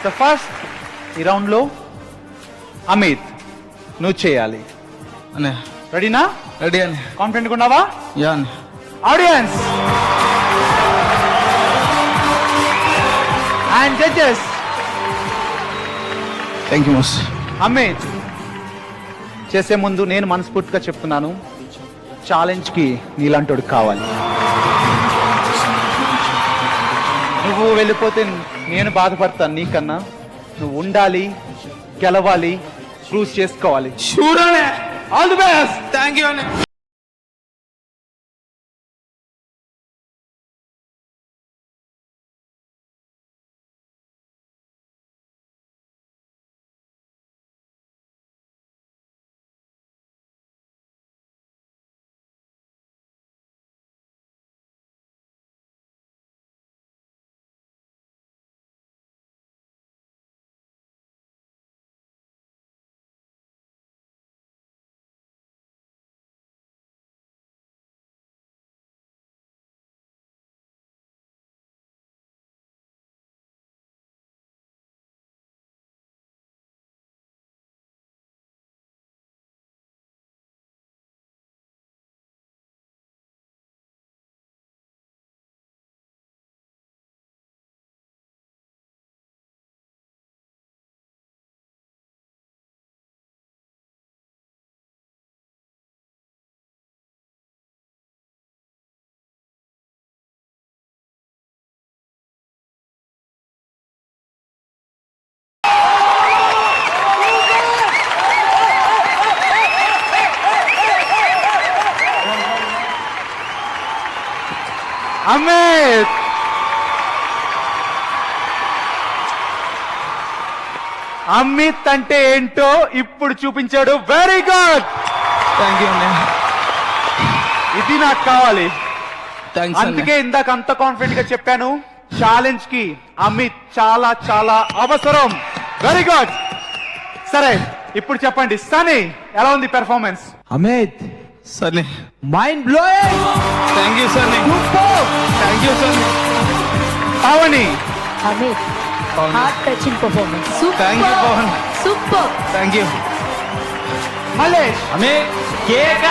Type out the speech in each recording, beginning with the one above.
So first ఈ రౌండ్లో అమిత్ నువ్వు చేయాలి. అనే రెడీనా? రెడీ అని. కాన్ఫిడెంట్ ఉన్నావా? యా అని. Audience and judges, thank you much. Amit చేసే ముందు నేను మనస్ఫూర్తిగా చెప్తున్నాను, ఛాలెంజ్కి నీలాంటోడు కావాలి. నువ్వు వెళ్ళిపోతే నేను బాధపడతాను నీకన్నా. నువ్వు ఉండాలి, గెలవాలి, ప్రూవ్ చేసుకోవాలి. షూర్ అనే. All the best. Thank you అనే. అమిత్ అమిత్ అంటే ఏంటో ఇప్పుడు చూపించాడు. Very good. థ్యాంక్ యూ అనే. ఇది నాకు కావాలి. థ్యాంక్స్ అనే. అందుకే ఇందాక అంత కాన్ఫిడెంట్ గా చెప్పాను, ఛాలెంజ్ కి అమిత్ చాలా చాలా అవసరం. Very good. సరే ఇప్పుడు చెప్పండి, సనీ ఎలా ఉంది పెర్ఫార్మెన్స్? అమిత్ సరే. Mind blowing. Thank you sir. Thank you sir. Pavani Amit, heart-touching performance. Super. Thank you, Pawan. Super. Thank you. Mallesh అమే కేక.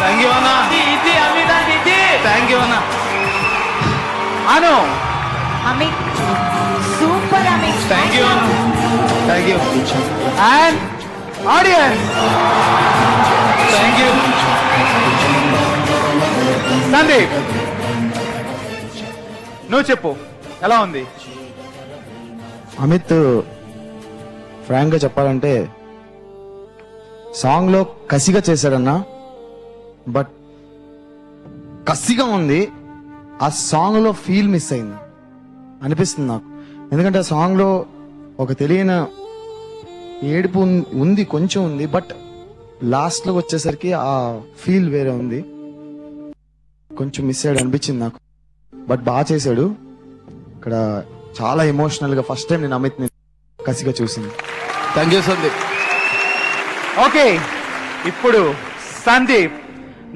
థ్యాంక్ యూ అన్న. ఇది అమిత్ అంటే ఇది. థ్యాంక్ యూ అన్న. Anu Amit, super Amit. Thank you అన్న. Thank you. And audience thank you. Sandeep నువ్వు చెప్పు ఎలా ఉంది? అమిత్ ఫ్రాంక్ గా చెప్పాలంటే సాంగ్ లో కసిగా చేశాడన్నా, బట్ కసిగా ఉంది. ఆ సాంగ్ లో ఫీల్ మిస్ అయింది అనిపిస్తుంది నాకు. ఎందుకంటే ఆ సాంగ్ లో ఒక తెలియని ఏడుపు ఉంది, కొంచెం ఉంది, బట్ లాస్ట్ లో వచ్చేసరికి ఆ ఫీల్ వేరే ఉంది. కొంచెం మిస్ అయ్యాడు అనిపించింది నాకు, బట్ బాగా చేశాడు. ఇక్కడ చాలా ఎమోషనల్ గా ఫస్ట్ టైం నేను అమిత్ ని కసిగా చూసింది. Thank you Sandeep. ఓకే ఇప్పుడు సందీప్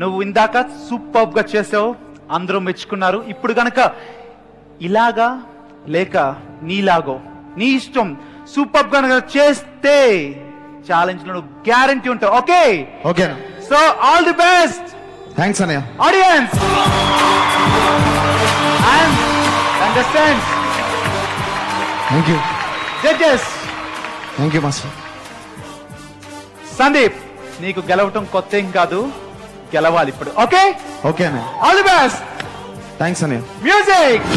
నువ్వు ఇందాక సూపర్ గా చేసావు, అందరూ మెచ్చుకున్నారు. ఇప్పుడు గనక ఇలాగా లేక నీలాగో నీ ఇష్టం సూపర్ గా గనక చేస్తే ఛాలెంజ్ లో నువ్వు గ్యారంటీ ఉంటావు. ఓకే ఓకేనా? So all the best thanks అన్నయ్య. Audience and understand thank you. Judges. Thank you master. Sandeep నీకు గెలవటం కొత్త ఏం కాదు, గెలవాలి ఇప్పుడు. ఓకే ఓకే అన్నయ్య. All the best. థ్యాంక్స్ అన్నయ్య. మ్యూజిక్.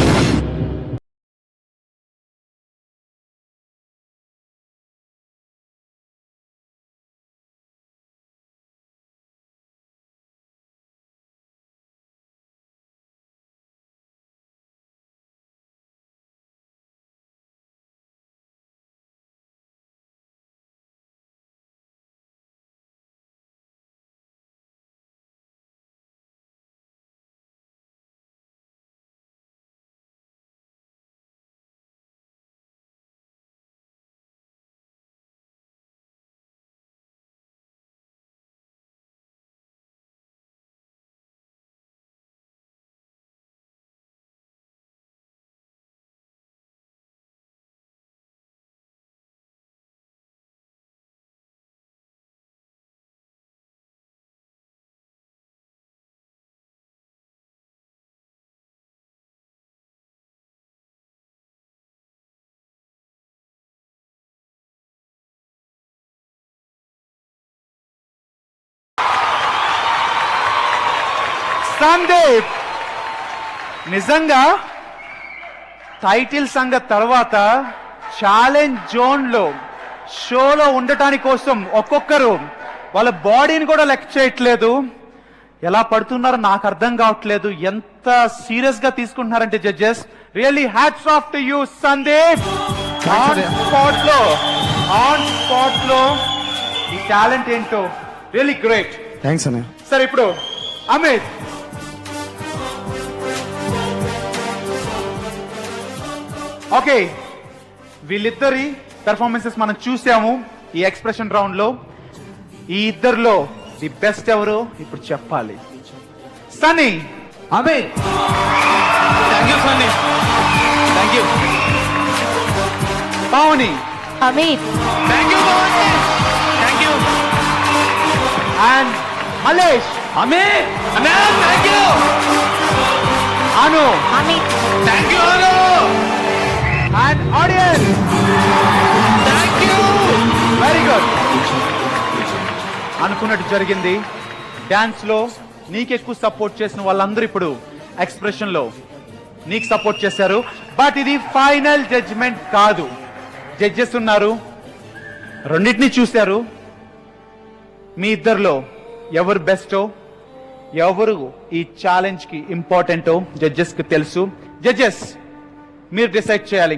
సందీప్ నిజంగా టైటిల్ సంగతి తర్వాత ఛాలెంజ్ జోన్ లో షోలో ఉండటాని కోసం ఒక్కొక్కరు వాళ్ళ బాడీని కూడా లెక్క చేయట్లేదు. ఎలా పడుతున్నారో నాకు అర్థం కావట్లేదు. ఎంత సీరియస్ గా తీసుకుంటున్నారంటే judges, really hats off to you Sandeep. On spot లో ఈ టాలెంట్ ఏంటో రియల్లీ గ్రేట్. థ్యాంక్స్ అన్నయ్య. సరే ఇప్పుడు అమిత్, ఓకే వీళ్ళిద్దరి పెర్ఫార్మెన్సెస్ మనం చూసాము ఈ ఎక్స్ప్రెషన్ రౌండ్ లో. ఈ ఇద్దరిలో ది బెస్ట్ ఎవరు ఇప్పుడు చెప్పాలి. Sunny, Amit thank you Sunny, thank you Pavani, Amit thank you thank you and Malesh, Amit అన్నా thank you Anu, Amit thank you Anu and audience. Thank you. Very good. అనుకున్నట్టు జరిగింది. డాన్స్ లో నీకెక్కువ సపోర్ట్ చేసిన వాళ్ళందరూ ఇప్పుడు ఎక్స్ప్రెషన్ లో నీకు సపోర్ట్ చేశారు. బట్ ఇది ఫైనల్ జడ్జిమెంట్ కాదు. జడ్జెస్ ఉన్నారు, రెండింటినీ చూశారు. మీ ఇద్దరిలో ఎవరు బెస్టో, ఎవరు ఈ ఛాలెంజ్ కి ఇంపార్టెంటో జడ్జెస్ కి తెలుసు. జడ్జెస్ మీరు డిసైడ్ చేయాలి.